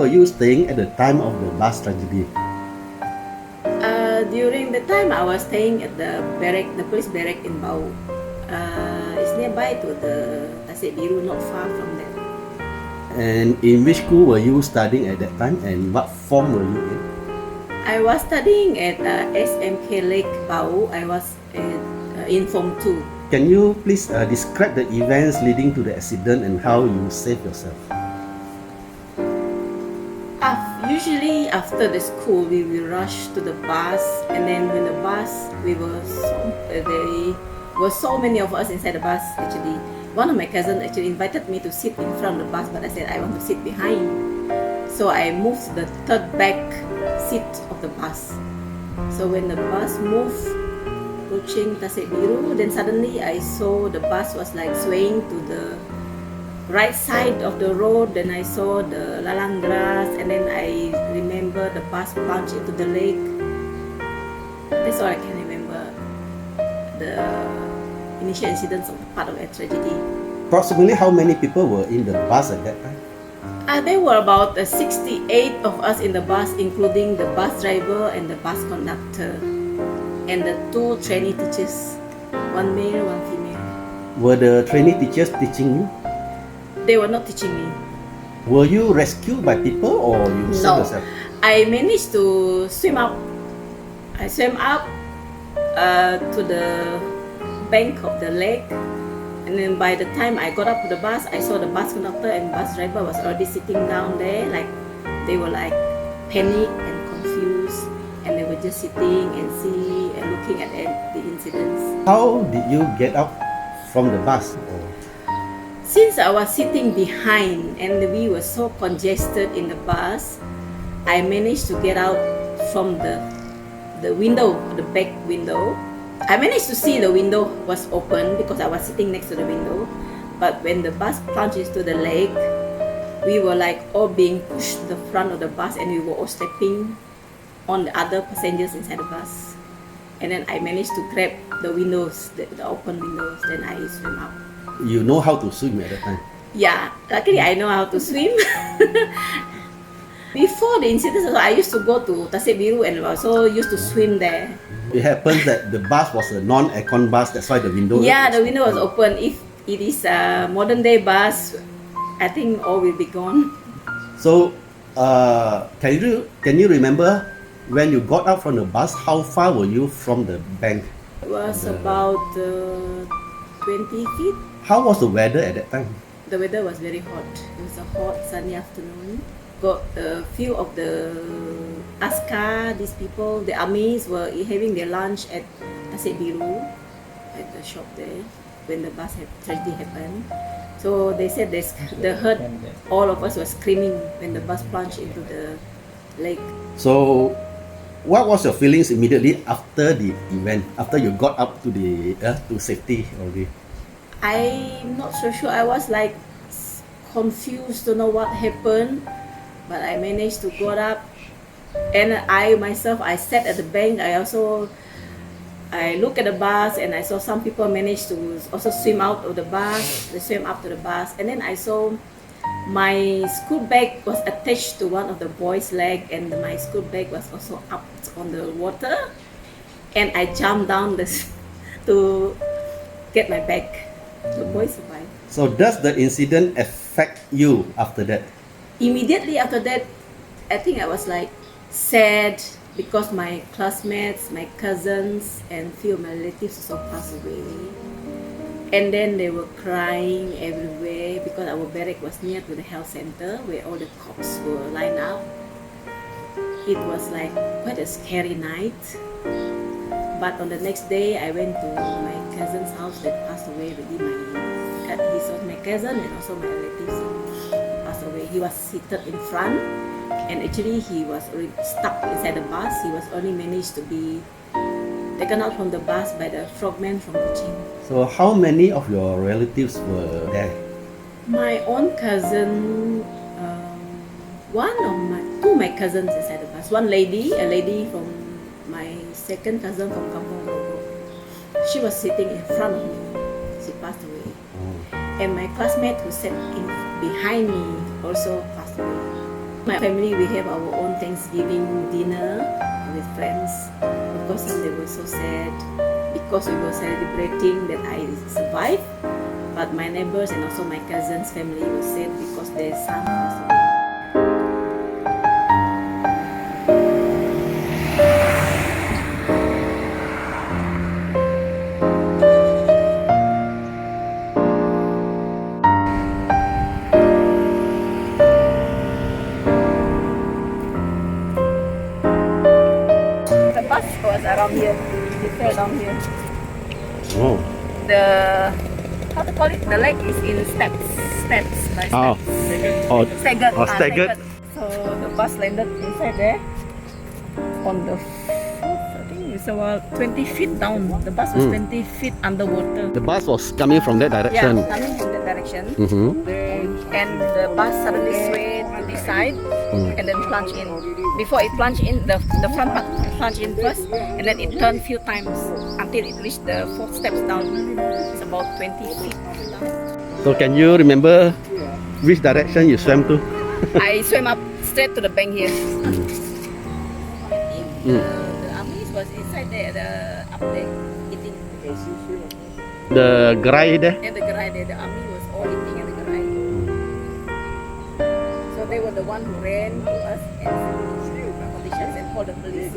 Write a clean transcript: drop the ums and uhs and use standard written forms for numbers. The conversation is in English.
were you staying at the time of the bus tragedy? During the time I was staying at the barrack, the police barrack in Bau. It's nearby to the Tasik Biru, not far from there. And in which school were you studying at that time, and what form were you in? I was studying at SMK Lake Bau. I was in Form 2. Can you please describe the events leading to the accident and how you saved yourself? Usually after the school, we will rush to the bus, and then when the bus, there were so many of us inside the bus. Actually, one of my cousins actually invited me to sit in front of the bus, but I said I want to sit behind. So I moved to the third back seat of the bus. So when the bus moved, Kuching, Tasik Biru, then suddenly I saw the bus was like swaying to the right side of the road. Then I saw the lalang grass, and then I remember the bus plunged into the lake. That's all I can remember. The initial incidents of part of a tragedy. Approximately how many people were in the bus at that time? There were about 68 of us in the bus, including the bus driver and the bus conductor, and the 2 trainee teachers, one male, one female. Were the trainee teachers teaching you? They were not teaching me. Were you rescued by people or you saved yourself? I managed to swim up. I swam up to the bank of the lake, and then by the time I got up to the bus, I saw the bus conductor and bus driver was already sitting down there, like they were like panicked and confused, and they were just sitting and looking at the incidents. How did you get out from the bus? Since I was sitting behind and we were so congested in the bus, I managed to get out from the window, the back window. I managed to see the window was open because I was sitting next to the window. But when the bus plunged into the lake, we were like all being pushed to the front of the bus, and we were all stepping on the other passengers inside the bus. And then I managed to grab the windows, the open windows, then I swim up. You know how to swim at that time? Yeah, luckily I know how to swim. Before the incident, I used to go to Tasik Biru and also used to swim there. It happens that the bus was a non-aircon bus, that's why the window. Yeah, the window was open. If it is a modern day bus, I think all will be gone. So, can you remember when you got out from the bus? How far were you from the bank? It was about 20 feet. How was the weather at that time? The weather was very hot. It was a hot, sunny afternoon. Got a few of the askar, these people, the armies were having their lunch at Tasik Biru, at the shop there, when the bus tragedy happened. So they said they heard all of us were screaming when the bus plunged into the lake. So, what was your feelings immediately after the event? After you got up to the to safety already? I'm not so sure. I was like confused to know what happened, but I managed to go up, and I sat at the bank. I looked at the bus, and I saw some people managed to also swim out of the bus. They swam up to the bus, and then I saw my school bag was attached to one of the boys' leg, and my school bag was also up on the water, and I jumped down to get my bag. The boy survived. So does the incident affect you after that? Immediately after that, I think I was like sad because my classmates, my cousins, and few of my relatives also passed away. And then they were crying everywhere because our barrack was near to the health center where all the cops were lined up. It was like quite a scary night. But on the next day, I went to my cousin's house that passed away already. My cousin and also my relatives passed away. He was seated in front, and actually he was already stuck inside the bus. He was only managed to be taken out from the bus by the frogmen from Kuching. So how many of your relatives were there? My own cousin, two of my cousins inside the bus. A lady from my second cousin from Kampung Rogo. She was sitting in front of me. She passed away. And my classmate who sat behind me also passed away. My family, we have our own Thanksgiving dinner with friends. Of course, they were so sad because we were celebrating that I survived. But my neighbors and also my cousin's family were sad because their son passed away. The bus was around here. It fell down here. Oh. The how to call it? The leg is in steps. Like Oh. steps. Oh. Staggered. Oh, staggered. So the bus landed inside there on the I think it's about 20 feet down. The bus was 20 feet underwater. The bus was coming from that direction. Yeah, coming from that direction. Mm-hmm. And the bus suddenly swayed to the side and then plunged in. Before it plunged in, the front part plunged in first, and then it turned few times until it reached the 4 steps down. It's about 20 feet down. So can you remember which direction you swam to? I swam up straight to the bank here. Mm. The army was inside there, up there, eating. The gerai there? And the gerai there, the army was all eating at the gerai. So they were the one who ran to us and conditions and called the police.